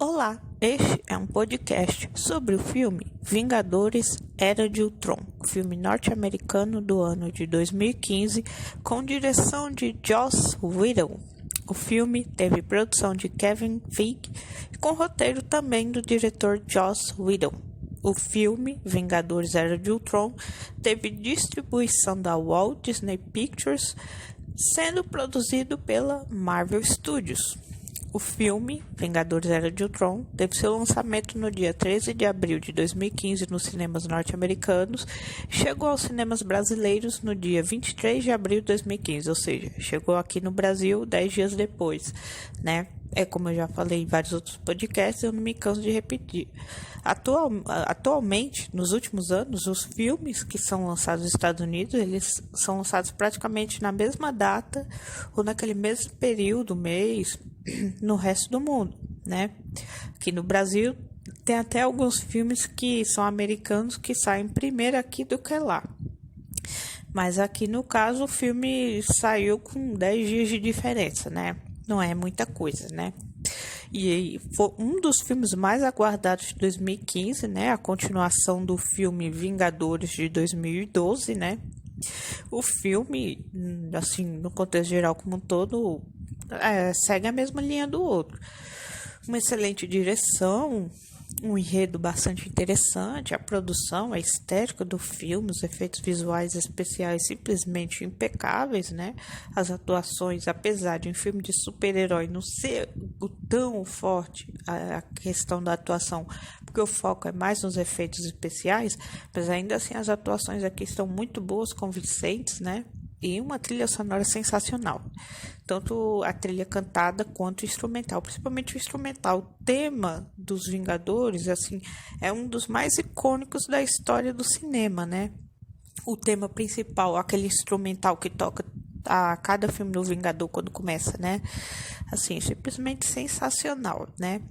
Olá, este é um podcast sobre o filme Vingadores Era de Ultron, filme norte-americano do ano de 2015, com direção de Joss Whedon. O filme teve produção de Kevin Feige, com roteiro também do diretor Joss Whedon. O filme Vingadores Era de Ultron teve distribuição da Walt Disney Pictures, sendo produzido pela Marvel Studios. O filme Vingadores Era de Ultron teve seu lançamento no dia 13 de abril de 2015 nos cinemas norte-americanos e chegou aos cinemas brasileiros no dia 23 de abril de 2015, ou seja, chegou aqui no Brasil 10 dias depois, né? Como eu já falei em vários outros podcasts, eu não me canso de repetir. Atualmente, nos últimos anos, os filmes que são lançados nos Estados Unidos, eles são lançados praticamente na mesma data ou naquele mesmo período, mês, no resto do mundo, né? Aqui no Brasil, tem até alguns filmes que são americanos que saem primeiro aqui do que lá. Mas aqui, no caso, o filme saiu com 10 dias de diferença, né? Não é muita coisa, né? E foi um dos filmes mais aguardados de 2015, né? A continuação do filme Vingadores de 2012, né? O filme, assim, no contexto geral como um todo, segue a mesma linha do outro. Uma excelente direção, um enredo bastante interessante, a produção, a estética do filme, os efeitos visuais especiais simplesmente impecáveis, né? As atuações, apesar de um filme de super-herói não ser tão forte a questão da atuação, porque o foco é mais nos efeitos especiais, mas ainda assim as atuações aqui estão muito boas, convincentes, né? E uma trilha sonora sensacional, tanto a trilha cantada quanto o instrumental, principalmente o instrumental. O tema dos Vingadores, assim, é um dos mais icônicos da história do cinema, né? O tema principal, aquele instrumental que toca a cada filme do Vingador quando começa, né? Assim, simplesmente sensacional, né?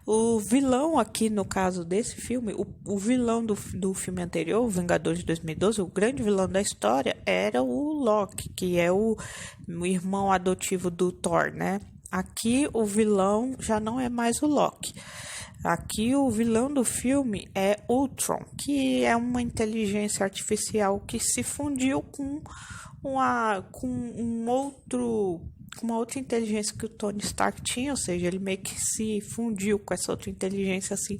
O vilão aqui, no caso desse filme, o vilão do filme anterior, o Vingadores de 2012, o grande vilão da história era o Loki, que é o irmão adotivo do Thor, né? Aqui o vilão já não é mais o Loki. Aqui o vilão do filme é Ultron, que é uma inteligência artificial que se fundiu com uma outra inteligência que o Tony Stark tinha, ou seja, ele meio que se fundiu com essa outra inteligência, assim,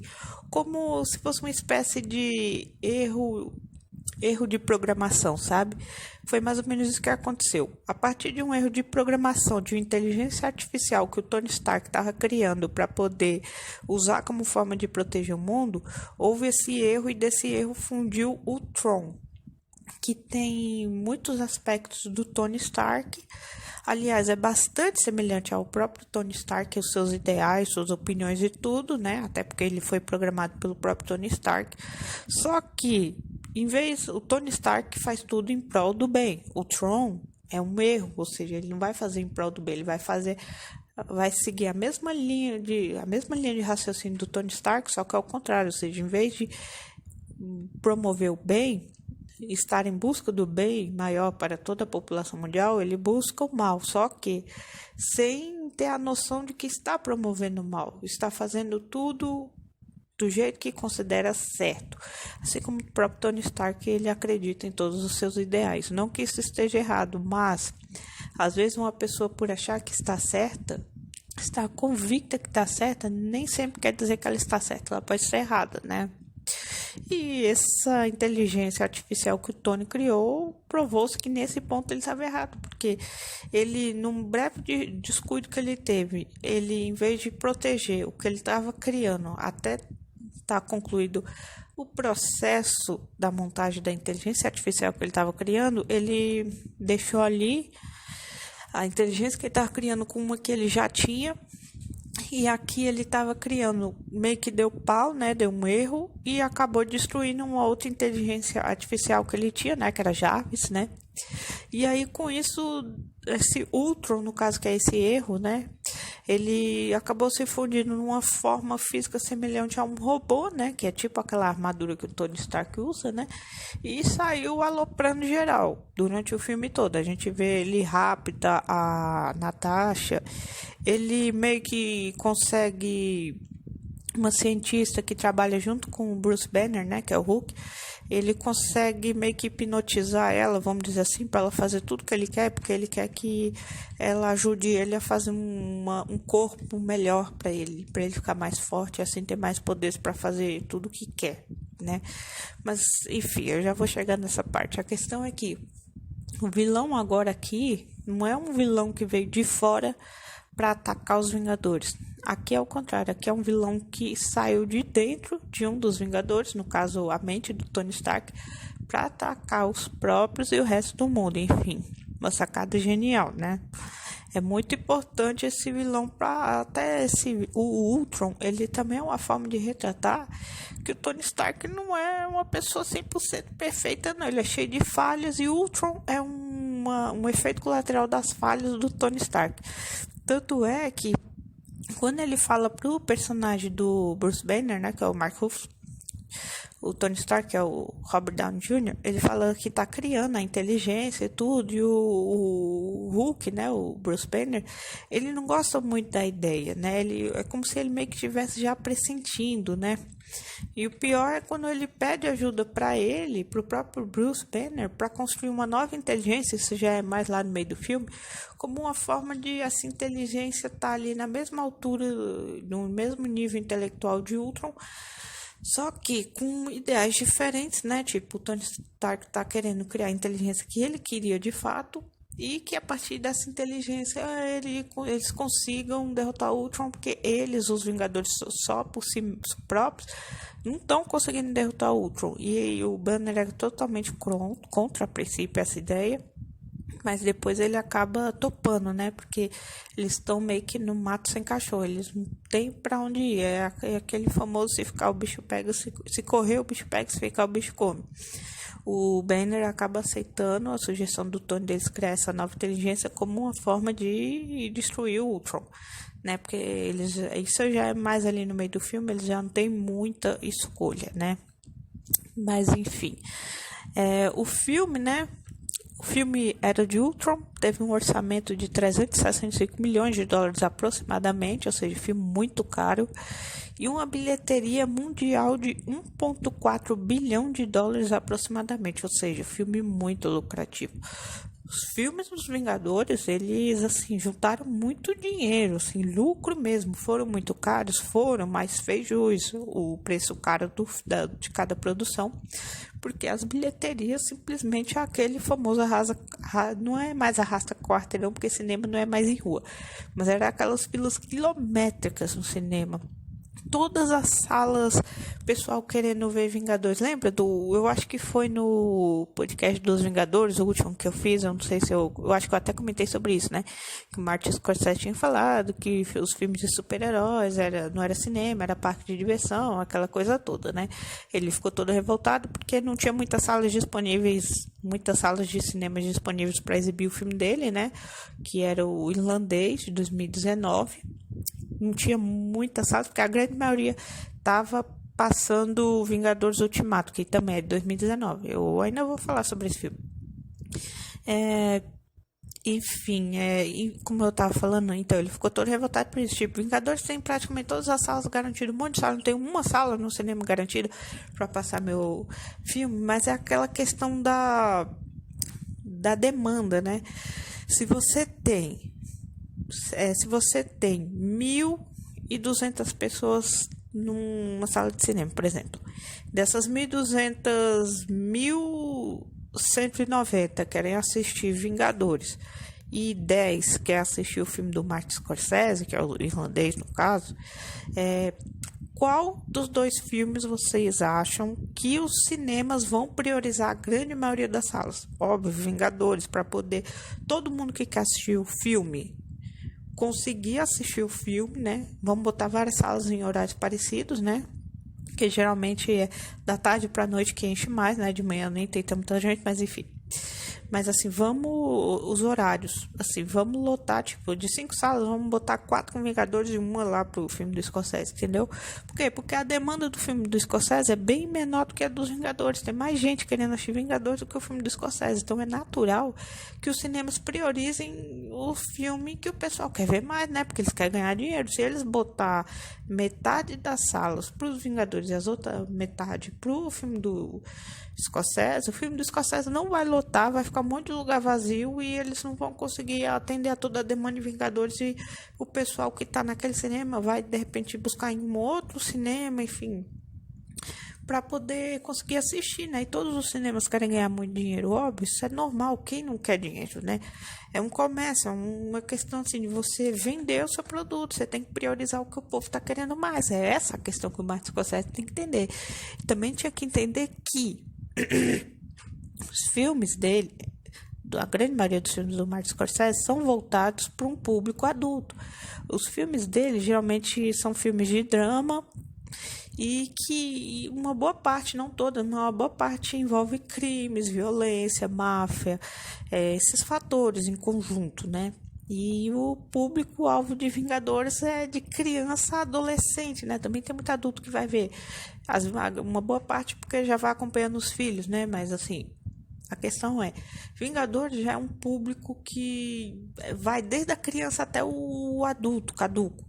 como se fosse uma espécie de erro de programação, sabe? Foi mais ou menos isso que aconteceu. A partir de um erro de programação, de uma inteligência artificial que o Tony Stark estava criando para poder usar como forma de proteger o mundo, houve esse erro e desse erro fundiu o Tron, que tem muitos aspectos do Tony Stark. Aliás, é bastante semelhante ao próprio Tony Stark, os seus ideais, suas opiniões e tudo, né? Até porque ele foi programado pelo próprio Tony Stark. Só que, o Tony Stark faz tudo em prol do bem. O Tron é um erro, ou seja, ele não vai fazer em prol do bem, ele vai seguir a mesma linha de raciocínio do Tony Stark, só que ao contrário, ou seja, em vez de promover o bem, estar em busca do bem maior para toda a população mundial, ele busca o mal, só que sem ter a noção de que está promovendo o mal, está fazendo tudo do jeito que considera certo, assim como o próprio Tony Stark, ele acredita em todos os seus ideais. Não que isso esteja errado, mas às vezes uma pessoa, por achar que está certa, está convicta que está certa, nem sempre quer dizer que ela está certa, ela pode estar errada, né? E essa inteligência artificial que o Tony criou provou-se que nesse ponto ele estava errado, porque ele, num breve descuido que ele teve, ele, em vez de proteger o que ele estava criando até estar concluído o processo da montagem da inteligência artificial que ele estava criando, ele deixou ali a inteligência que ele estava criando com uma que ele já tinha. E aqui ele estava criando, meio que deu pau, né? Deu um erro e acabou destruindo uma outra inteligência artificial que ele tinha, né? Que era Jarvis, né? E aí, com isso, esse Ultron, no caso, que é esse erro, né? Ele acabou se fundindo numa forma física semelhante a um robô, né? Que é tipo aquela armadura que o Tony Stark usa, né? E saiu aloprando geral durante o filme todo. A gente vê ele rápida, a Natasha. Ele meio que consegue uma cientista que trabalha junto com o Bruce Banner, né, que é o Hulk. Ele consegue meio que hipnotizar ela, vamos dizer assim, para ela fazer tudo que ele quer, porque ele quer que ela ajude ele a fazer um corpo melhor para ele ficar mais forte e assim ter mais poderes para fazer tudo o que quer, né? Mas, enfim, eu já vou chegar nessa parte. A questão é que o vilão agora aqui não é um vilão que veio de fora para atacar os Vingadores. Aqui é o contrário, aqui é um vilão que saiu de dentro de um dos Vingadores, no caso a mente do Tony Stark, para atacar os próprios e o resto do mundo. Enfim, uma sacada genial, né? É muito importante esse vilão para até o Ultron, ele também é uma forma de retratar que o Tony Stark não é uma pessoa 100% perfeita, não. Ele é cheio de falhas e o Ultron é um efeito colateral das falhas do Tony Stark. Tanto é que quando ele fala pro personagem do Bruce Banner, né, que é o Mark Ruffalo, o Tony Stark, que é o Robert Downey Jr., ele fala que tá criando a inteligência e tudo, e o Hulk, né, o Bruce Banner, ele não gosta muito da ideia, né, é como se ele meio que estivesse já pressentindo, né, e o pior é quando ele pede ajuda para ele, pro próprio Bruce Banner, para construir uma nova inteligência, isso já é mais lá no meio do filme, como uma forma de essa inteligência estar ali na mesma altura, no mesmo nível intelectual de Ultron, só que com ideais diferentes, né? Tipo, o Tony Stark tá querendo criar a inteligência que ele queria de fato e que a partir dessa inteligência eles consigam derrotar o Ultron, porque eles, os Vingadores, só por si próprios, não estão conseguindo derrotar o Ultron. E o Banner é totalmente contra, a princípio, essa ideia. Mas depois ele acaba topando, né? Porque eles estão meio que no mato sem cachorro. Eles não tem pra onde ir. É aquele famoso: se ficar o bicho pega, se correr o bicho pega, se ficar o bicho come. O Banner acaba aceitando a sugestão do Tony deles criar essa nova inteligência como uma forma de destruir o Ultron, né? Porque isso já é mais ali no meio do filme, eles já não tem muita escolha, né? Mas enfim, o filme, né? O filme Era de Ultron teve um orçamento de 365 milhões de dólares aproximadamente, ou seja, filme muito caro, e uma bilheteria mundial de 1,4 bilhão de dólares aproximadamente, ou seja, filme muito lucrativo. Os filmes dos Vingadores, eles, assim, juntaram muito dinheiro, assim, lucro mesmo. Foram muito caros? Foram, mas fez jus o preço caro de cada produção. Porque as bilheterias, simplesmente, é aquele famoso não é mais arrasta quarteirão, porque cinema não é mais em rua. Mas era aquelas filas quilométricas no cinema. Todas as salas, pessoal querendo ver Vingadores. Lembra eu acho que foi no podcast dos Vingadores, o último que eu fiz, eu não sei se eu acho que eu até comentei sobre isso, né? Que o Martin Scorsese tinha falado que os filmes de super-heróis não era cinema, era parque de diversão, aquela coisa toda, né? Ele ficou todo revoltado porque não tinha muitas salas de cinema disponíveis para exibir o filme dele, né? Que era o Irlandês, de 2019. Não tinha muitas salas, porque a grande maioria estava passando Vingadores Ultimato, que também é de 2019. Eu ainda vou falar sobre esse filme. Enfim, como eu estava falando, então, ele ficou todo revoltado por isso. Tipo, Vingadores tem praticamente todas as salas garantidas, um monte de sala, não tem uma sala no cinema garantida para passar meu filme, mas é aquela questão da demanda, né? Se você tem 1.200 pessoas numa sala de cinema, por exemplo, dessas 1.200, 1.190 querem assistir Vingadores e 10 querem assistir o filme do Martin Scorsese, que é o Irlandês no caso, qual dos dois filmes vocês acham que os cinemas vão priorizar a grande maioria das salas? Óbvio, Vingadores, para poder todo mundo que quer assistir o filme conseguir assistir o filme, né? Vamos botar várias salas em horários parecidos, né? Que geralmente é da tarde para a noite que enche mais, né? De manhã nem tem tanta gente, mas enfim. Mas assim, vamos os horários, assim, vamos lotar, tipo, de 5 salas, vamos botar 4 com Vingadores e uma lá pro filme do Scorsese, entendeu? Por quê? Porque a demanda do filme do Scorsese é bem menor do que a dos Vingadores. Tem mais gente querendo assistir Vingadores do que o filme do Scorsese. Então é natural que os cinemas priorizem o filme que o pessoal quer ver mais, né? Porque eles querem ganhar dinheiro. Se eles botar metade das salas pros Vingadores e as outras metade pro filme do Scorsese, o filme do Scorsese não vai lotar, vai ficar um monte de lugar vazio e eles não vão conseguir atender a toda a demanda de Vingadores e o pessoal que tá naquele cinema vai de repente buscar em um outro cinema, enfim, para poder conseguir assistir, né? E todos os cinemas querem ganhar muito dinheiro, óbvio, isso é normal, quem não quer dinheiro, né? É um comércio, é uma questão assim de você vender o seu produto, você tem que priorizar o que o povo está querendo mais, é essa a questão que o Martin Scorsese tem que entender. Também tinha que entender que os filmes dele, a grande maioria dos filmes do Martin Scorsese são voltados para um público adulto. Os filmes dele geralmente são filmes de drama e que uma boa parte, não toda, mas uma boa parte envolve crimes, violência, máfia, esses fatores em conjunto, né? E o público-alvo de Vingadores é de criança a adolescente, né? Também tem muito adulto que vai ver. Uma boa parte porque já vai acompanhando os filhos, né? Mas assim, a questão é, Vingadores já é um público que vai desde a criança até o adulto, caduco.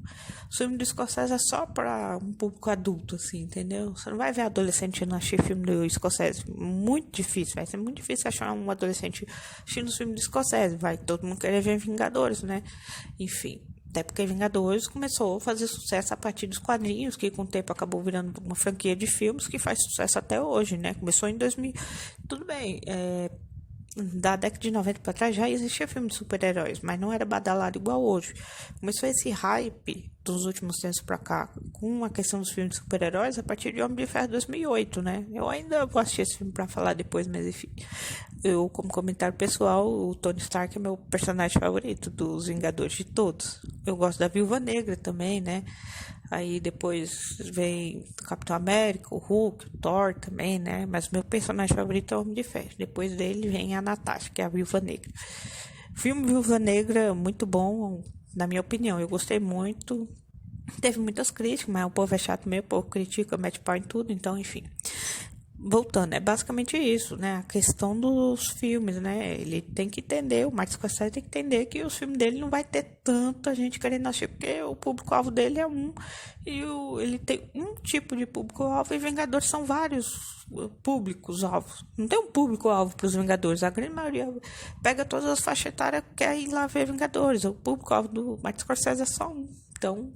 O filme do Scorsese é só para um público adulto, assim, entendeu? Você não vai ver adolescente não assistir filme do Scorsese. Muito difícil, vai ser muito difícil achar um adolescente assistindo os filmes do Scorsese. Vai todo mundo querer ver Vingadores, né? Enfim. Até porque Vingadores começou a fazer sucesso a partir dos quadrinhos, que com o tempo acabou virando uma franquia de filmes que faz sucesso até hoje, né? Começou em 2000. Tudo bem, da década de 90 para trás já existia filme de super-heróis, mas não era badalado igual hoje. Começou esse hype dos últimos tempos para cá, com a questão dos filmes de super-heróis, a partir de Homem de Ferro 2008, né? Eu ainda vou assistir esse filme para falar depois, mas enfim. Eu, como comentário pessoal, o Tony Stark é meu personagem favorito dos Vingadores de todos. Eu gosto da Viúva Negra também, né? Aí depois vem o Capitão América, o Hulk, o Thor também, né? Mas meu personagem favorito é o Homem de Ferro. Depois dele vem a Natasha, que é a Viúva Negra. O filme Viúva Negra, muito bom, na minha opinião. Eu gostei muito. Teve muitas críticas, mas o povo é chato mesmo, o povo critica, mete pau em tudo, então, enfim. Voltando, é basicamente isso, né? A questão dos filmes, né? Ele tem que entender, o Martin Scorsese tem que entender que os filmes dele não vai ter tanta gente querendo assistir, porque o público-alvo dele é um, e ele tem um tipo de público-alvo, e Vingadores são vários públicos-alvos. Não tem um público-alvo para os Vingadores, a grande maioria pega todas as faixas etárias e quer ir lá ver Vingadores. O público-alvo do Martin Scorsese é só um. Então,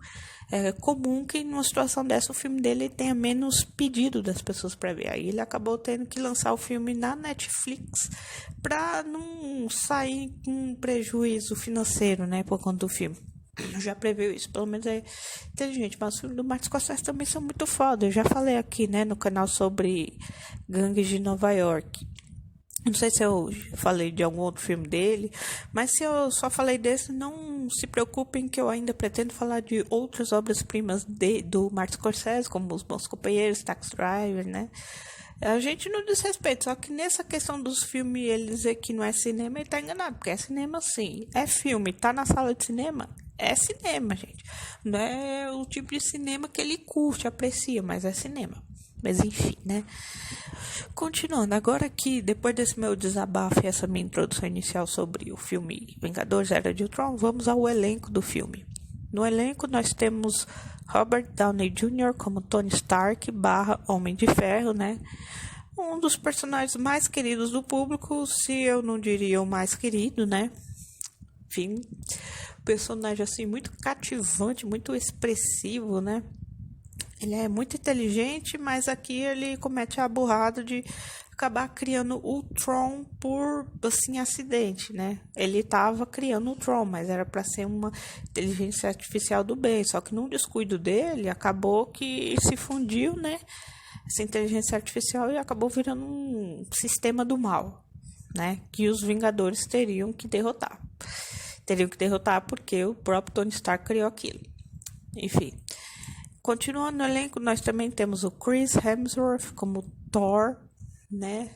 é comum que numa situação dessa o filme dele tenha menos pedido das pessoas para ver. Aí ele acabou tendo que lançar o filme na Netflix para não sair com prejuízo financeiro, né, por conta do filme. Já previu isso, pelo menos é inteligente. Mas os filmes do Martin Scorsese também são muito foda. Eu já falei aqui, né, no canal sobre Gangues de Nova York. Não sei se eu falei de algum outro filme dele, mas se eu só falei desse, não se preocupem que eu ainda pretendo falar de outras obras-primas do Martin Scorsese, como Os Bons Companheiros, Taxi Driver, né? A gente não diz respeito, só que nessa questão dos filmes, ele dizer que não é cinema, ele tá enganado, porque é cinema sim, é filme, tá na sala de cinema, é cinema, gente. Não é o tipo de cinema que ele curte, aprecia, mas é cinema. Mas enfim, né? Continuando, agora que depois desse meu desabafo e essa minha introdução inicial sobre o filme Vingadores Era de Ultron, vamos ao elenco do filme. No elenco nós temos Robert Downey Jr. como Tony Stark / Homem de Ferro, né? Um dos personagens mais queridos do público, se eu não diria o mais querido, né? Enfim, personagem assim muito cativante, muito expressivo, né? Ele é muito inteligente, mas aqui ele comete a burrada de acabar criando o Tron por, assim, acidente, né? Ele estava criando o Tron, mas era para ser uma inteligência artificial do bem. Só que num descuido dele, acabou que se fundiu, né? Essa inteligência artificial e acabou virando um sistema do mal, né? Que os Vingadores teriam que derrotar. Teriam que derrotar porque o próprio Tony Stark criou aquilo. Enfim. Continuando no elenco, nós também temos o Chris Hemsworth como Thor, né?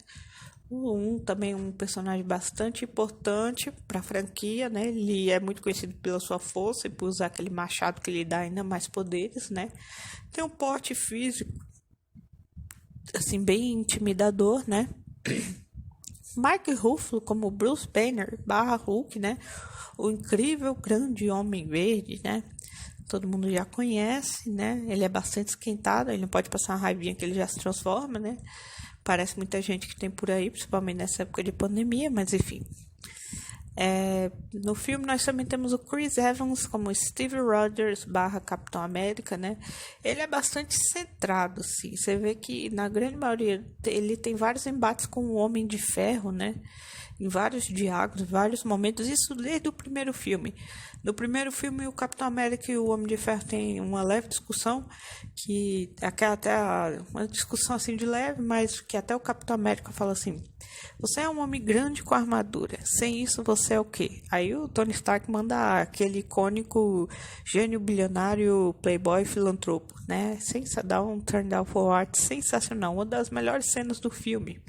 Também um personagem bastante importante para a franquia, né? Ele é muito conhecido pela sua força e por usar aquele machado que lhe dá ainda mais poderes, né? Tem um porte físico, assim, bem intimidador, né? Mark Ruffalo como Bruce Banner barra Hulk, né? O incrível grande homem verde, né? Todo mundo já conhece, né? Ele é bastante esquentado, ele não pode passar uma raivinha que ele já se transforma, né? Parece muita gente que tem por aí, principalmente nessa época de pandemia, mas enfim. No filme nós também temos o Chris Evans como Steve Rogers barra Capitão América, né? Ele é bastante centrado, assim. Você vê que na grande maioria ele tem vários embates com o Homem de Ferro, né? Em vários diálogos, vários momentos, isso desde o primeiro filme. No primeiro filme, o Capitão América e o Homem de Ferro têm uma leve discussão, que uma discussão assim de leve, mas que até o Capitão América fala assim: você é um homem grande com armadura, sem isso você é o quê? Aí o Tony Stark manda aquele icônico gênio bilionário, playboy, filantropo, né? Dá um turn down for art sensacional, uma das melhores cenas do filme.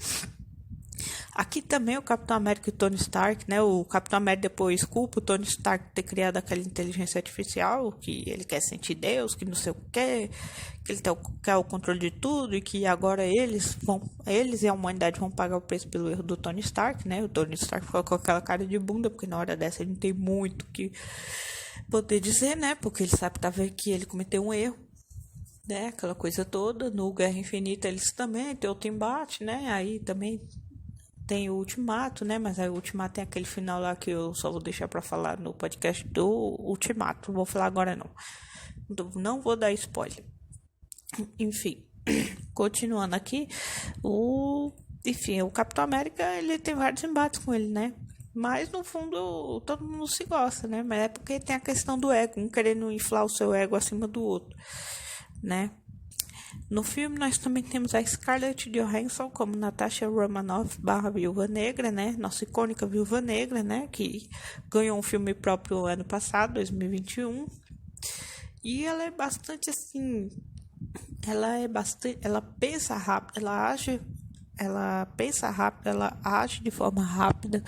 Aqui também o Capitão América e o Tony Stark, né? O Capitão América depois culpa o Tony Stark ter criado aquela inteligência artificial, que ele quer sentir Deus, que não sei o quê, que ele quer o controle de tudo e que agora eles e a humanidade vão pagar o preço pelo erro do Tony Stark, né? O Tony Stark ficou com aquela cara de bunda, porque na hora dessa ele não tem muito o que poder dizer, né? Porque ele sabe que ele cometeu um erro. Né? Aquela coisa toda. No Guerra Infinita eles também tem outro embate, né? Aí também tem o Ultimato, né? Mas aí o Ultimato tem aquele final lá que eu só vou deixar pra falar no podcast do Ultimato. Não vou falar agora não. Não vou dar spoiler. Enfim, continuando aqui, o Capitão América, ele tem vários embates com ele, né? Mas no fundo todo mundo se gosta, né? Mas é porque tem a questão do ego, um querendo inflar o seu ego acima do outro, né? No filme nós também temos a Scarlett Johansson como Natasha Romanoff barra Viúva Negra, né? Nossa icônica Viúva Negra, né? Que ganhou um filme próprio ano passado, 2021. E ela é bastante assim... Ela pensa rápido, ela pensa rápido, ela age de forma rápida.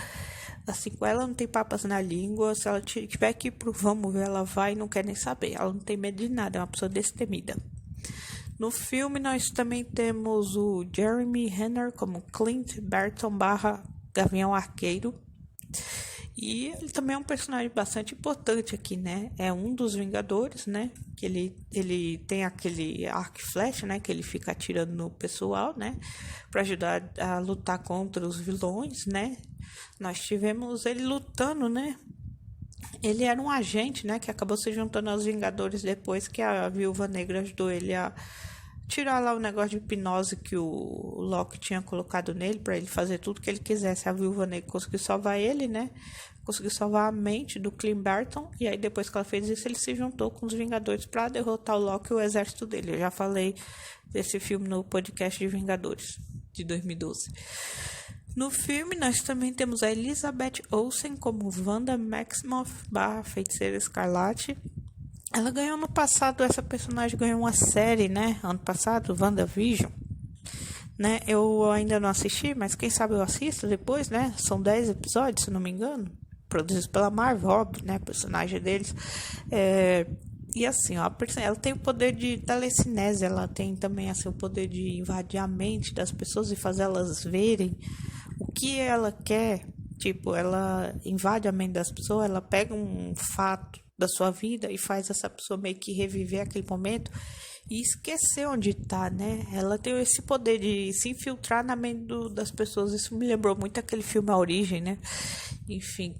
Assim, com ela não tem papas na língua. Se ela tiver que ir pro vamos ver, ela vai e não quer nem saber. Ela não tem medo de nada, é uma pessoa destemida. No filme, nós também temos o Jeremy Renner como Clint Barton barra Gavião Arqueiro. E ele também é um personagem bastante importante aqui, né? É um dos Vingadores, né? Que ele tem aquele arco e flecha, né? Que ele fica atirando no pessoal, né? Para ajudar a lutar contra os vilões, né? Nós tivemos ele lutando, né? Ele era um agente, né? Que acabou se juntando aos Vingadores depois que a Viúva Negra ajudou ele a tirar lá o negócio de hipnose que o Loki tinha colocado nele para ele fazer tudo que ele quisesse. A Viúva Negra conseguiu salvar ele, né? Conseguiu salvar a mente do Clint Barton. E aí depois que ela fez isso, ele se juntou com os Vingadores para derrotar o Loki e o exército dele. Eu já falei desse filme no podcast de Vingadores de 2012. No filme, nós também temos a Elizabeth Olsen como Wanda Maximoff barra Feiticeira Escarlate. Ela ganhou no passado, essa personagem ganhou uma série, né? Ano passado, WandaVision. Né? Eu ainda não assisti, mas quem sabe eu assisto depois, né? São 10 episódios, se não me engano. Produzidos pela Marvel, óbvio, né? Personagem deles. E assim, ó, ela tem o poder de telecinese, ela tem também assim, o poder de invadir a mente das pessoas e fazer elas verem o que ela quer. Tipo, ela invade a mente das pessoas, ela pega um fato da sua vida e faz essa pessoa meio que reviver aquele momento e esquecer onde tá, né? Ela tem esse poder de se infiltrar na mente das pessoas. Isso me lembrou muito aquele filme A Origem, né? Enfim.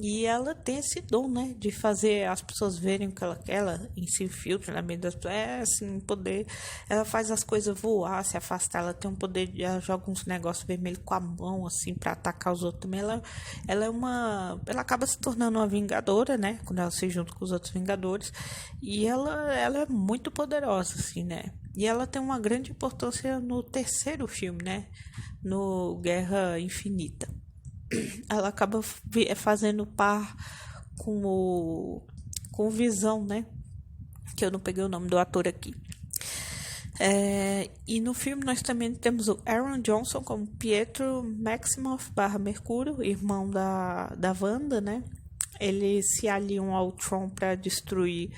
E ela tem esse dom, né? De fazer as pessoas verem o que ela quer. Ela se infiltra na mente das pessoas. É, assim, poder... Ela faz as coisas voar, se afastar. Ela tem um poder de... Ela joga uns negócios vermelhos com a mão, assim, pra atacar os outros também. Ela é uma... Ela acaba se tornando uma vingadora, né? Quando ela se junta com os outros vingadores. E ela é muito poderosa, assim, né? E ela tem uma grande importância no terceiro filme, né? No Guerra Infinita. Ela acaba fazendo par com o Visão, né? Que eu não peguei o nome do ator aqui. E no filme nós também temos o Aaron Johnson como Pietro Maximoff barra Mercúrio, irmão da Wanda, né? Eles se aliam ao Ultron para destruir,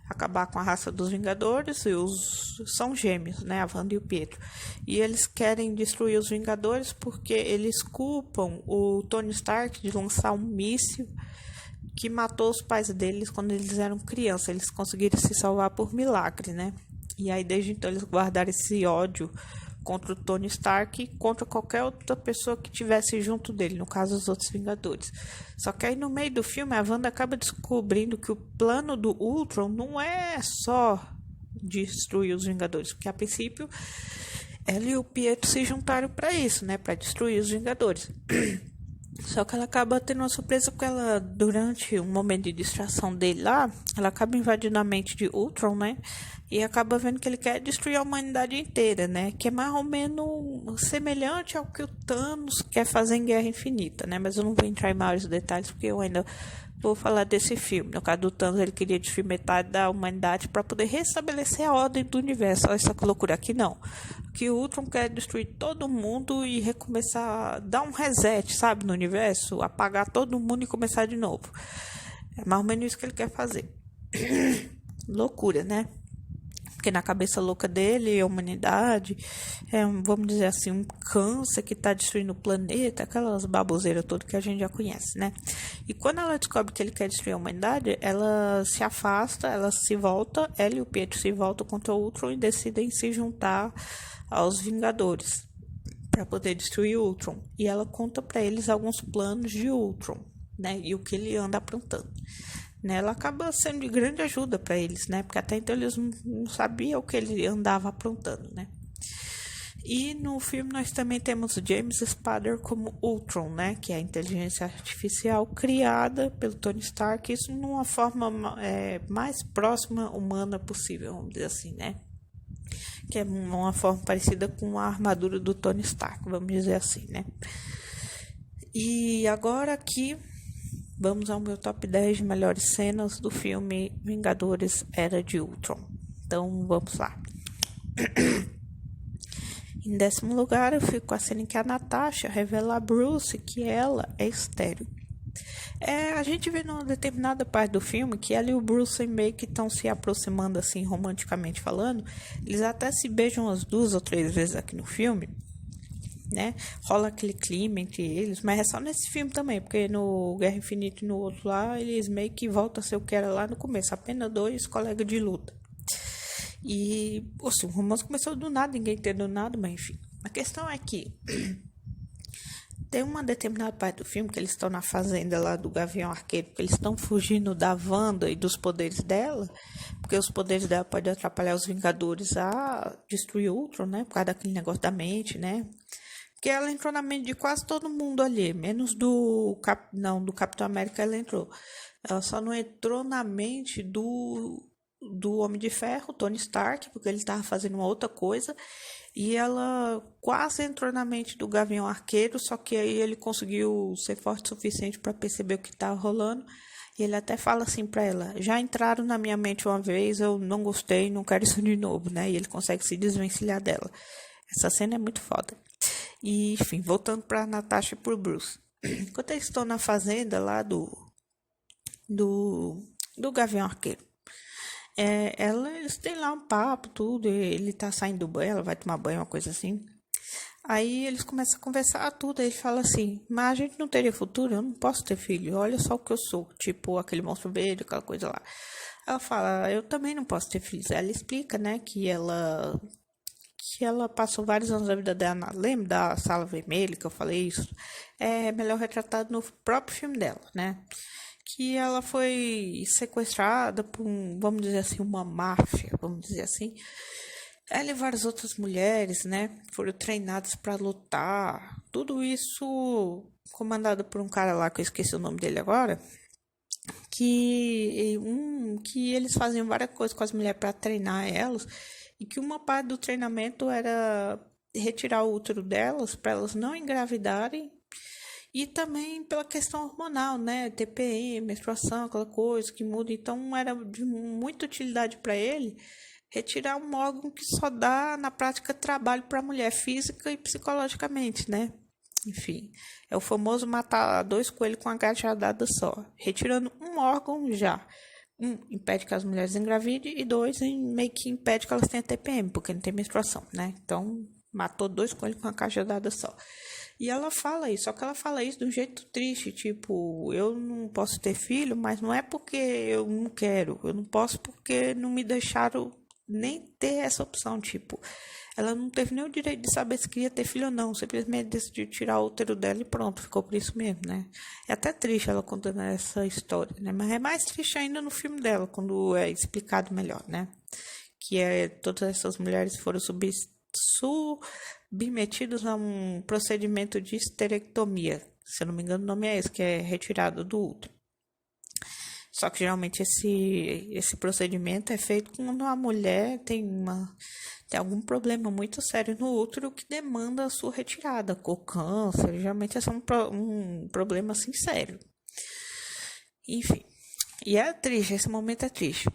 acabar com a raça dos Vingadores, e são gêmeos, né? A Wanda e o Pietro. E eles querem destruir os Vingadores porque eles culpam o Tony Stark de lançar um míssil que matou os pais deles quando eles eram crianças. Eles conseguiram se salvar por milagre, né? E aí desde então eles guardaram esse ódio contra o Tony Stark e contra qualquer outra pessoa que tivesse junto dele, no caso os outros Vingadores. Só que aí no meio do filme a Wanda acaba descobrindo que o plano do Ultron não é só destruir os Vingadores, porque a princípio ela e o Pietro se juntaram para isso, né, para destruir os Vingadores. Só que ela acaba tendo uma surpresa porque ela, durante um momento de distração dele lá, ela acaba invadindo a mente de Ultron, né? E acaba vendo que ele quer destruir a humanidade inteira, né? Que é mais ou menos semelhante ao que o Thanos quer fazer em Guerra Infinita, né? Mas eu não vou entrar em maiores detalhes porque eu ainda vou falar desse filme. No caso do Thanos, ele queria destruir metade da humanidade para poder restabelecer a ordem do universo. Olha essa loucura aqui, não. Que o Ultron quer destruir todo mundo e recomeçar, dar um reset, sabe, no universo, apagar todo mundo e começar de novo. É mais ou menos isso que ele quer fazer. Loucura, né? Porque na cabeça louca dele, a humanidade é, vamos dizer assim, um câncer que está destruindo o planeta, aquelas baboseiras todas que a gente já conhece, né? E quando ela descobre que ele quer destruir a humanidade, ela se afasta, ela se volta, ela e o Pietro se voltam contra o Ultron e decidem se juntar aos Vingadores para poder destruir o Ultron. E ela conta para eles alguns planos de Ultron, né? E o que ele anda aprontando. Né? Ela acaba sendo de grande ajuda para eles, né? Porque até então eles não sabiam o que ele andava aprontando, né? E no filme nós também temos o James Spader como Ultron, né? Que é a inteligência artificial criada pelo Tony Stark, isso numa forma mais próxima humana possível, vamos dizer assim, né? Que é uma forma parecida com a armadura do Tony Stark, vamos dizer assim, né? E agora aqui vamos ao meu top 10 de melhores cenas do filme Vingadores Era de Ultron. Então vamos lá. Em 10º lugar, eu fico com a cena em que a Natasha revela a Bruce que ela é estéril. A gente vê numa determinada parte do filme que ela e o Bruce meio que estão se aproximando assim, romanticamente falando. Eles até se beijam umas 2 ou 3 vezes aqui no filme, né? Rola aquele clima entre eles, mas é só nesse filme também, porque no Guerra Infinita e no outro lá, eles meio que voltam a ser o que era lá no começo, apenas 2 colegas de luta. E, assim, o romance começou do nada, ninguém entendeu nada, mas enfim. A questão é que tem uma determinada parte do filme que eles estão na fazenda lá do Gavião Arqueiro, porque eles estão fugindo da Wanda e dos poderes dela, porque os poderes dela podem atrapalhar os Vingadores a destruir Ultron, né? Por causa daquele negócio da mente, né? Porque ela entrou na mente de quase todo mundo ali, menos do Capitão América ela entrou. Ela só não entrou na mente do Homem de Ferro, Tony Stark, porque ele estava fazendo uma outra coisa. E ela quase entrou na mente do Gavião Arqueiro, só que aí ele conseguiu ser forte o suficiente para perceber o que estava rolando. E ele até fala assim para ela: já entraram na minha mente uma vez, eu não gostei, não quero isso de novo, né? E ele consegue se desvencilhar dela. Essa cena é muito foda. E, enfim, voltando para Natasha e pro Bruce. Enquanto eles estão na fazenda lá do Gavião Arqueiro, eles têm lá um papo, tudo, ele tá saindo do banho, ela vai tomar banho, uma coisa assim. Aí eles começam a conversar tudo, aí ele fala assim: mas a gente não teria futuro, eu não posso ter filho, olha só o que eu sou, tipo aquele monstro verde, aquela coisa lá. Ela fala: eu também não posso ter filhos. Ela explica, né, que ela passou vários anos da vida dela, lembra da Sala Vermelha, que eu falei isso? É melhor retratado no próprio filme dela, né? Que ela foi sequestrada por, vamos dizer assim, uma máfia, vamos dizer assim. Ela e várias outras mulheres, né, foram treinadas para lutar. Tudo isso comandado por um cara lá, que eu esqueci o nome dele agora, que eles faziam várias coisas com as mulheres para treinar elas, e que uma parte do treinamento era retirar o útero delas para elas não engravidarem. E também pela questão hormonal, né? TPM, menstruação, aquela coisa que muda. Então, era de muita utilidade para ele retirar um órgão que só dá, na prática, trabalho para a mulher física e psicologicamente, né? Enfim, é o famoso matar dois coelhos com uma cajadada só. Retirando um órgão já. Um, impede que as mulheres engravidem e dois, meio que impede que elas tenham TPM, porque não tem menstruação, né? Então, matou dois coelhos com uma cajadada só. E ela fala isso, só que ela fala isso de um jeito triste, tipo, eu não posso ter filho, mas não é porque eu não quero, eu não posso porque não me deixaram nem ter essa opção, tipo, ela não teve nem o direito de saber se queria ter filho ou não, simplesmente decidiu tirar o útero dela e pronto, ficou por isso mesmo, né? É até triste ela contando essa história, né? Mas é mais triste ainda no filme dela, quando é explicado melhor, né? Que é todas essas mulheres foram submetidos a um procedimento de esterectomia. Se eu não me engano, o nome é esse, que é retirada do útero. Só que geralmente esse procedimento é feito quando a mulher tem algum problema muito sério no útero que demanda a sua retirada, com câncer, geralmente é um problema assim sério. Enfim, e é triste, esse momento é triste.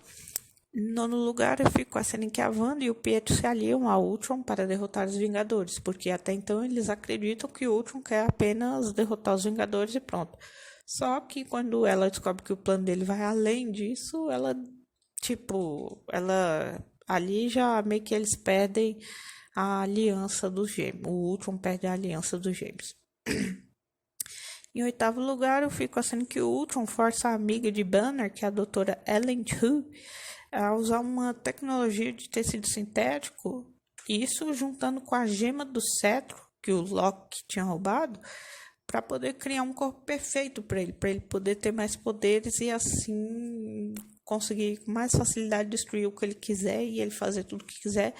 Em nono lugar, eu fico com a cena em que a Wanda e o Pietro se aliam a Ultron para derrotar os Vingadores, porque até então eles acreditam que o Ultron quer apenas derrotar os Vingadores e pronto. Só que quando ela descobre que o plano dele vai além disso, ela ali já meio que eles perdem a aliança dos gêmeos. O Ultron perde a aliança dos gêmeos. Em oitavo lugar, eu fico assim que o Ultron força a amiga de Banner, que é a doutora Ellen Hu, a usar uma tecnologia de tecido sintético, isso juntando com a gema do cetro que o Loki tinha roubado, para poder criar um corpo perfeito para ele poder ter mais poderes e assim conseguir com mais facilidade destruir o que ele quiser e ele fazer tudo o que quiser,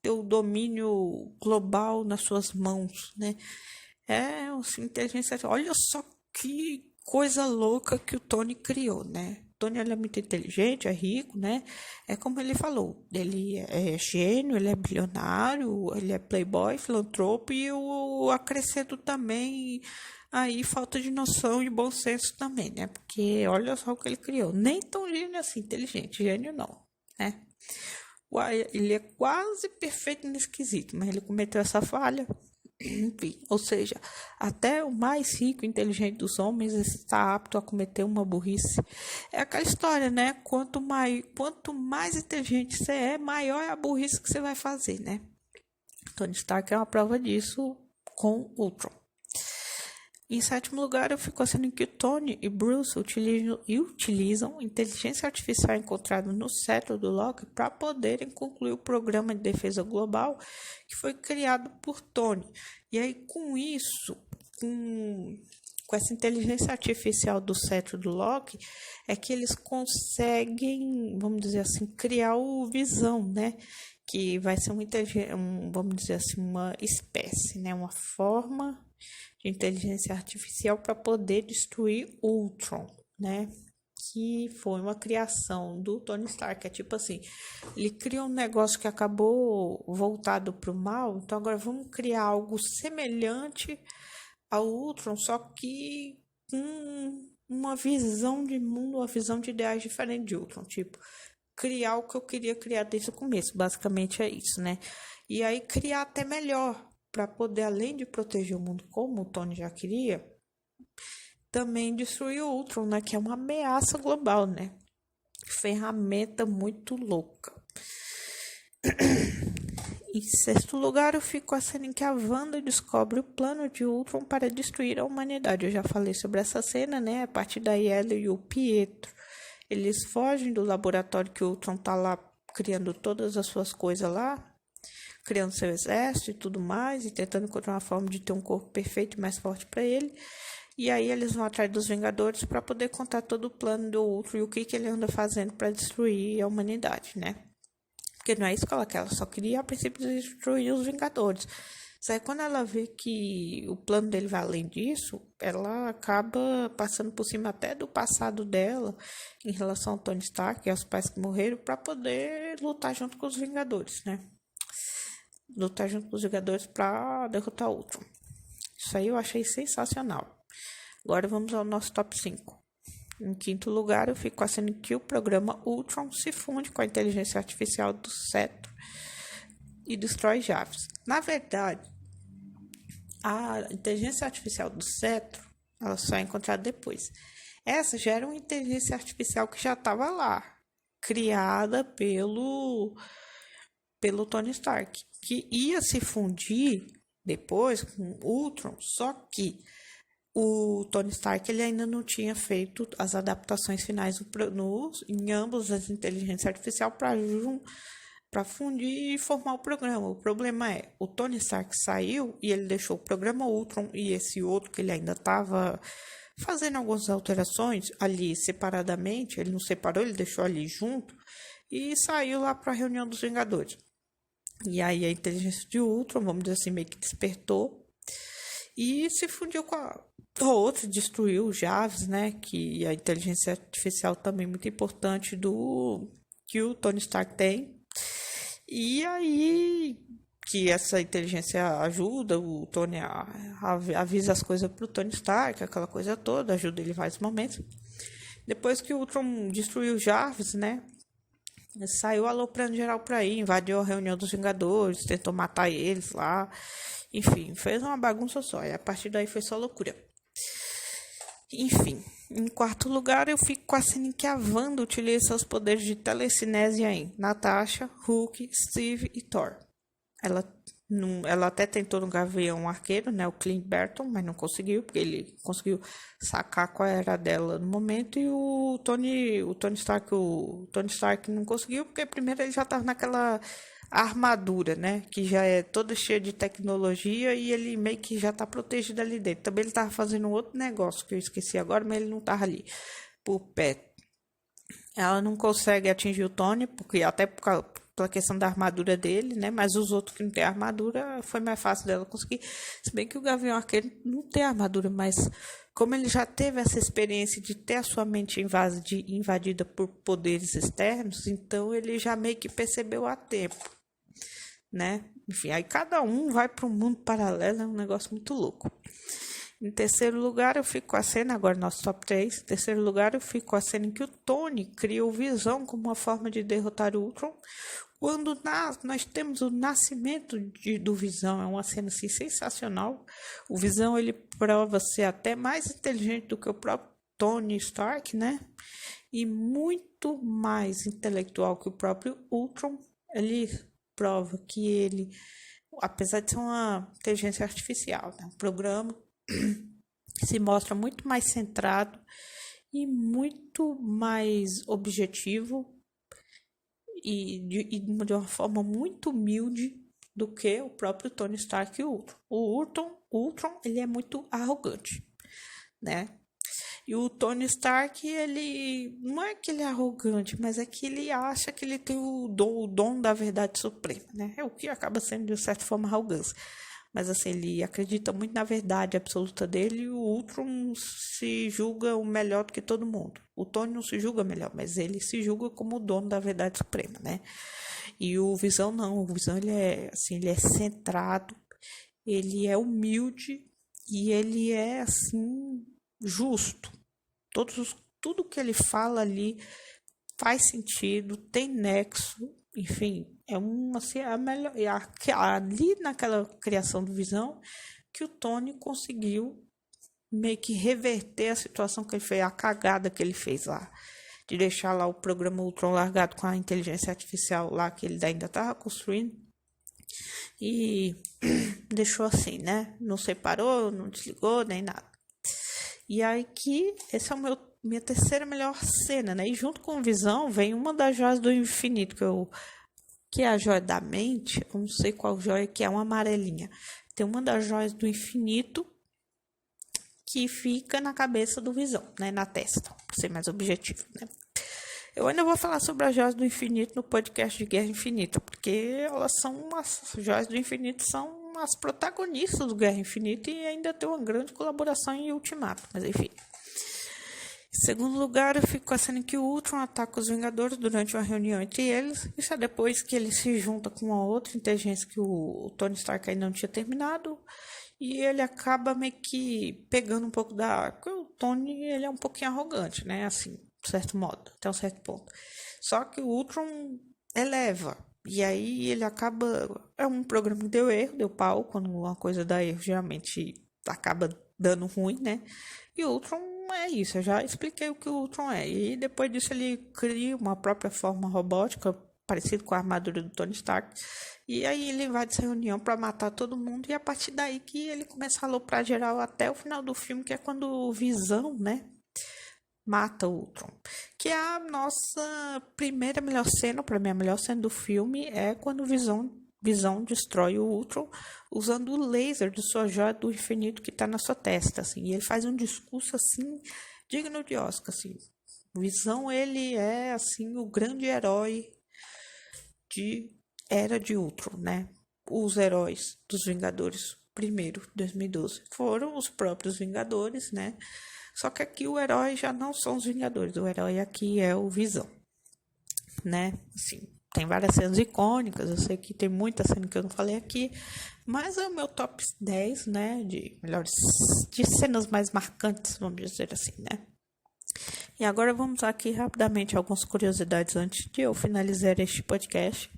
ter o domínio global nas suas mãos, né? É, assim, inteligência. Olha só que coisa louca que o Tony criou, né? O Tony ele é muito inteligente, é rico, né? É como ele falou, ele é gênio, ele é bilionário, ele é playboy, filantropo e eu acrescento também aí falta de noção e bom senso também, né? Porque olha só o que ele criou. Nem tão gênio assim, inteligente, gênio não, né? Ele é quase perfeito nesse quesito, mas ele cometeu essa falha. Enfim, ou seja, até o mais rico e inteligente dos homens está apto a cometer uma burrice. É aquela história, né? Quanto mais inteligente você é, maior é a burrice que você vai fazer, né? Tony Stark é uma prova disso com Ultron. Em sétimo lugar, eu fico achando que Tony e Bruce utilizam inteligência artificial encontrada no cetro do Loki para poderem concluir o programa de defesa global que foi criado por Tony. E aí, com isso, com essa inteligência artificial do cetro do Loki, é que eles conseguem, vamos dizer assim, criar o Visão, né? Que vai ser vamos dizer assim, uma espécie, né? Uma forma de inteligência artificial para poder destruir Ultron, né? Que foi uma criação do Tony Stark. É tipo assim, ele criou um negócio que acabou voltado para o mal, então agora vamos criar algo semelhante ao Ultron, só que com uma visão de mundo, uma visão de ideais diferente de Ultron, tipo, criar o que eu queria criar desde o começo, basicamente é isso, né? E aí criar até melhor, para poder, além de proteger o mundo como o Tony já queria, também destruir o Ultron, né? Que é uma ameaça global, né? Ferramenta muito louca. Em sexto lugar, eu fico a cena em que a Wanda descobre o plano de Ultron para destruir a humanidade. Eu já falei sobre essa cena, né? A partir daí, ela e o Pietro, eles fogem do laboratório que o Ultron tá lá criando todas as suas coisas lá, criando seu exército e tudo mais, e tentando encontrar uma forma de ter um corpo perfeito e mais forte para ele. E aí eles vão atrás dos Vingadores para poder contar todo o plano do Ultron e o que ele anda fazendo para destruir a humanidade, né? Porque não é isso que ela quer, ela só queria a princípio destruir os Vingadores. Só aí quando ela vê que o plano dele vai além disso, ela acaba passando por cima até do passado dela em relação ao Tony Stark e aos pais que morreram para poder lutar junto com os Vingadores, né? Lutar junto com os jogadores para derrotar o Ultron. Isso aí eu achei sensacional. Agora vamos ao nosso top 5. Em quinto lugar, eu fico com a cena que o programa Ultron se funde com a inteligência artificial do Cetro e destrói Jarvis. Na verdade, a inteligência artificial do Cetro, ela só é encontrada depois. Essa já era uma inteligência artificial que já estava lá, criada pelo Tony Stark, que ia se fundir depois com o Ultron, só que o Tony Stark ele ainda não tinha feito as adaptações finais em ambas as inteligências artificiais para fundir e formar o programa. O problema é, o Tony Stark saiu e ele deixou o programa Ultron e esse outro que ele ainda estava fazendo algumas alterações ali separadamente, ele não separou, ele deixou ali junto e saiu lá para a reunião dos Vingadores. E aí a inteligência de Ultron, vamos dizer assim, meio que despertou e se fundiu com a outra, destruiu o Jarvis, né? Que a inteligência artificial também muito importante que o Tony Stark tem. E aí que essa inteligência ajuda o Tony avisa as coisas pro Tony Stark, aquela coisa toda, ajuda ele em vários momentos. Depois que o Ultron destruiu o Jarvis, né? Saiu aloprando geral por aí, invadiu a reunião dos Vingadores, tentou matar eles lá. Enfim, fez uma bagunça só. E a partir daí foi só loucura. Enfim, em quarto lugar eu fico com a cena em que a Wanda utiliza seus poderes de telecinésia em Natasha, Hulk, Steve e Thor. Ela até tentou no Gavião Arqueiro, né, o Clint Barton, mas não conseguiu, porque ele conseguiu sacar qual era a dela no momento, e o Tony Stark não conseguiu, porque primeiro ele já estava naquela armadura, né, que já é toda cheia de tecnologia e ele meio que já está protegido ali dentro. Também ele estava fazendo outro negócio que eu esqueci agora, mas ele não estava ali por perto. Ela não consegue atingir o Tony, porque até pela questão da armadura dele, né? Mas os outros que não tem armadura, foi mais fácil dela conseguir. Se bem que o Gavião Arqueiro não tem armadura, mas como ele já teve essa experiência de ter a sua mente invadida por poderes externos, então ele já meio que percebeu a tempo, né? Enfim, aí cada um vai para um mundo paralelo, é um negócio muito louco. Em terceiro lugar, eu fico com a cena, agora nosso top 3. Em terceiro lugar, eu fico com a cena em que o Tony cria o Visão como uma forma de derrotar o Ultron. Quando nós temos o nascimento do Visão, é uma cena assim, sensacional. O Visão ele prova ser até mais inteligente do que o próprio Tony Stark, né? E muito mais intelectual que o próprio Ultron. Ele prova que ele, apesar de ser uma inteligência artificial, né? Um programa se mostra muito mais centrado e muito mais objetivo e de uma forma muito humilde do que o próprio Tony Stark e o Ultron. O Ultron ele é muito arrogante, né? E o Tony Stark, ele não é que ele é arrogante, mas é que ele acha que ele tem o dom da verdade suprema, né? É o que acaba sendo, de certa forma, arrogância. Mas assim, ele acredita muito na verdade absoluta dele e o Ultron se julga o melhor do que todo mundo. O Tony não se julga melhor, mas ele se julga como o dono da verdade suprema, né? E o Visão não, o Visão ele é assim, ele é centrado, ele é humilde e ele é assim justo. Tudo que ele fala ali faz sentido, tem nexo, enfim, assim, a melhor, ali naquela criação do Visão que o Tony conseguiu meio que reverter a situação que ele fez, a cagada que ele fez lá, de deixar lá o programa Ultron largado com a inteligência artificial lá que ele ainda estava construindo e deixou assim, né? Não separou, não desligou, nem nada. E aí que essa é minha terceira melhor cena, né? E junto com o Visão vem uma das joias do infinito, que é a joia da mente. Eu não sei qual joia que é, uma amarelinha. Tem uma das joias do infinito que fica na cabeça do Visão, né? Na testa, para ser mais objetivo, né? Eu ainda vou falar sobre as joias do infinito no podcast de Guerra Infinita, porque as joias do infinito são as protagonistas do Guerra Infinita e ainda tem uma grande colaboração em Ultimato, mas enfim. Em segundo lugar, eu fico com a cena em que o Ultron ataca os Vingadores durante uma reunião entre eles. Isso é depois que ele se junta com uma outra inteligência que o Tony Stark ainda não tinha terminado. E ele acaba meio que pegando um pouco da... Porque o Tony, ele é um pouquinho arrogante, né? Assim, de certo modo, até um certo ponto. Só que o Ultron eleva. E aí ele acaba... É um programa que deu erro, deu pau. Quando uma coisa dá erro, geralmente acaba dando ruim, né? E o Ultron é isso. Eu já expliquei o que o Ultron é. E depois disso ele cria uma própria forma robótica, parecido com a armadura do Tony Stark. E aí ele vai dessa reunião para matar todo mundo. E a partir daí que ele começa a aloprar geral até o final do filme, que é quando o Visão, né, mata o Ultron. Que é a nossa primeira melhor cena, para mim a melhor cena do filme, é quando o Visão destrói o Ultron usando o laser de sua joia do infinito que está na sua testa, assim. E ele faz um discurso, assim, digno de Oscar, assim. O Visão, ele é, assim, o grande herói de Era de Ultron, né? Os heróis dos Vingadores, primeiro, 2012, foram os próprios Vingadores, né? Só que aqui o herói já não são os Vingadores, o herói aqui é o Visão, né? Assim, tem várias cenas icônicas, eu sei que tem muita cena que eu não falei aqui, mas é o meu top 10, né? De melhores, de cenas mais marcantes, vamos dizer assim, né? E agora vamos aqui rapidamente algumas curiosidades antes de eu finalizar este podcast.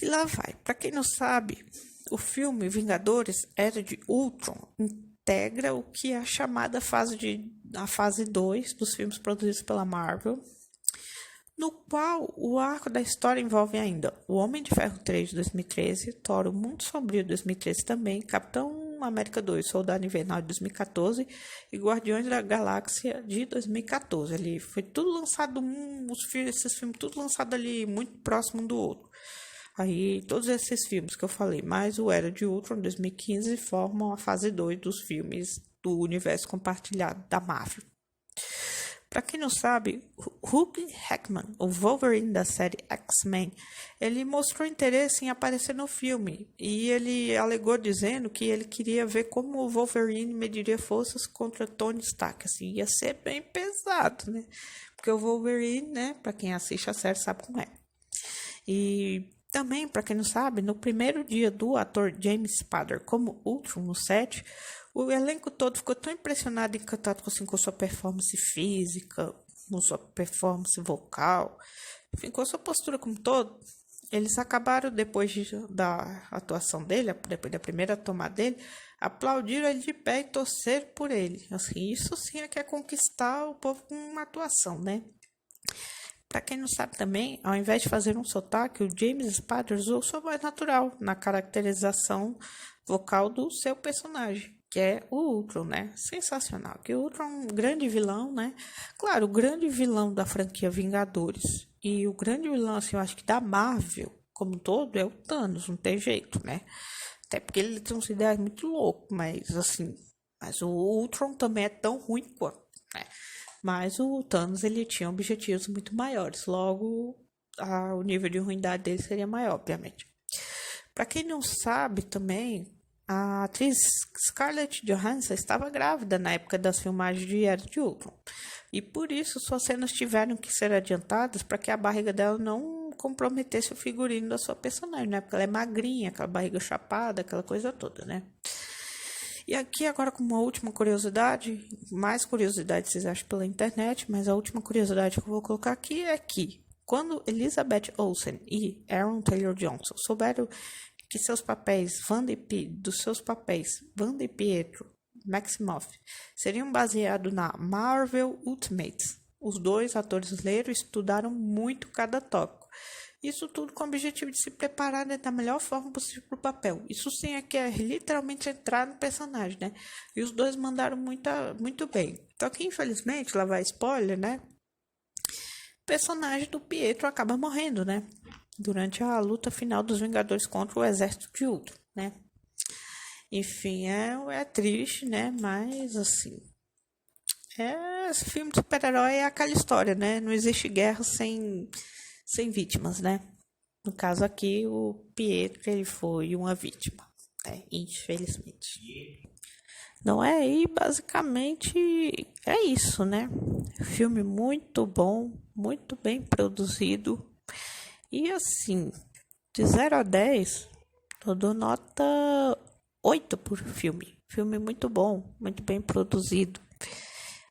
E lá vai. Para quem não sabe, o filme Vingadores Era de Ultron integra o que é a chamada a fase 2 dos filmes produzidos pela Marvel, no qual o arco da história envolve ainda o Homem de Ferro 3 de 2013, Thor, o Mundo Sombrio de 2013 também, Capitão América 2, Soldado Invernal de 2014 e Guardiões da Galáxia de 2014. Ali foi tudo lançado, esses filmes tudo lançado ali muito próximo um do outro. Aí todos esses filmes que eu falei, mais o Era de Ultron 2015 formam a fase 2 dos filmes do universo compartilhado da Marvel. Para quem não sabe, Hugh Jackman, o Wolverine da série X-Men, ele mostrou interesse em aparecer no filme e ele alegou dizendo que ele queria ver como o Wolverine mediria forças contra Tony Stark. Assim, ia ser bem pesado, né? Porque o Wolverine, né, para quem assiste a série sabe como é. E também, para quem não sabe, no primeiro dia do ator James Spader como Ultron no set, o elenco todo ficou tão impressionado e encantado com sua performance física, com sua performance vocal, enfim, com sua postura como todo. Eles acabaram, depois da atuação dele, depois da primeira tomada dele, aplaudiram ele de pé e torceram por ele. Assim, isso sim é que é conquistar o povo com uma atuação, né? Para quem não sabe também, ao invés de fazer um sotaque, o James Spader usou sua voz natural na caracterização vocal do seu personagem, que é o Ultron, né? Sensacional. Que o Ultron é um grande vilão, né? Claro, o grande vilão da franquia Vingadores e o grande vilão, assim, eu acho que da Marvel como um todo é o Thanos, não tem jeito, né? Até porque ele tem uns ideais muito loucos, mas assim, mas o Ultron também é tão ruim quanto, né? Mas o Thanos, ele tinha objetivos muito maiores. Logo, o nível de ruindade dele seria maior, obviamente. Para quem não sabe também, a atriz Scarlett Johansson estava grávida na época das filmagens de Era de Ultron. E por isso, suas cenas tiveram que ser adiantadas para que a barriga dela não comprometesse o figurino da sua personagem, né? Porque ela é magrinha, aquela barriga chapada, aquela coisa toda, né? E aqui agora com uma última curiosidade, mais curiosidades vocês acham pela internet, mas a última curiosidade que eu vou colocar aqui é que quando Elizabeth Olsen e Aaron Taylor Johnson souberam que dos seus papéis Wanda e Pietro Maximoff seriam baseados na Marvel Ultimates, os dois atores leram e estudaram muito cada tópico. Isso tudo com o objetivo de se preparar, né, da melhor forma possível para o papel. Isso sim é que é literalmente entrar no personagem, né? E os dois mandaram muito bem. Só que, infelizmente, lá vai spoiler, né? O personagem do Pietro acaba morrendo, né? Durante a luta final dos Vingadores contra o exército de Ultron, né? Enfim, é triste, né? Mas, assim... Esse filme de super-herói é aquela história, né? Não existe guerra sem vítimas, né? No caso aqui, o Pietro, ele foi uma vítima, né? Infelizmente. Não é? E basicamente é isso, né? Filme muito bom, muito bem produzido. E assim, de 0 a 10, eu dou nota 8 por filme. Filme muito bom, muito bem produzido.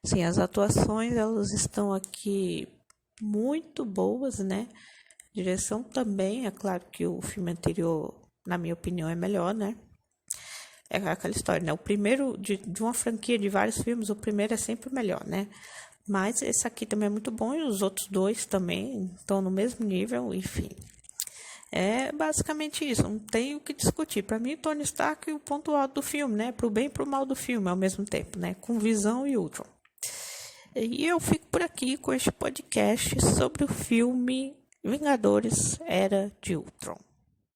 Sim, as atuações, elas estão aqui muito boas, né? Direção também, é claro que o filme anterior, na minha opinião, é melhor, né? É aquela história, né? O primeiro, de uma franquia de vários filmes, o primeiro é sempre o melhor, né? Mas esse aqui também é muito bom e os outros dois também estão no mesmo nível, enfim. É basicamente isso, não tem o que discutir. Para mim, Tony Stark é o ponto alto do filme, né? Pro bem e pro mal do filme ao mesmo tempo, né? Com Visão e Ultron. E eu fico por aqui com este podcast sobre o filme Vingadores Era de Ultron.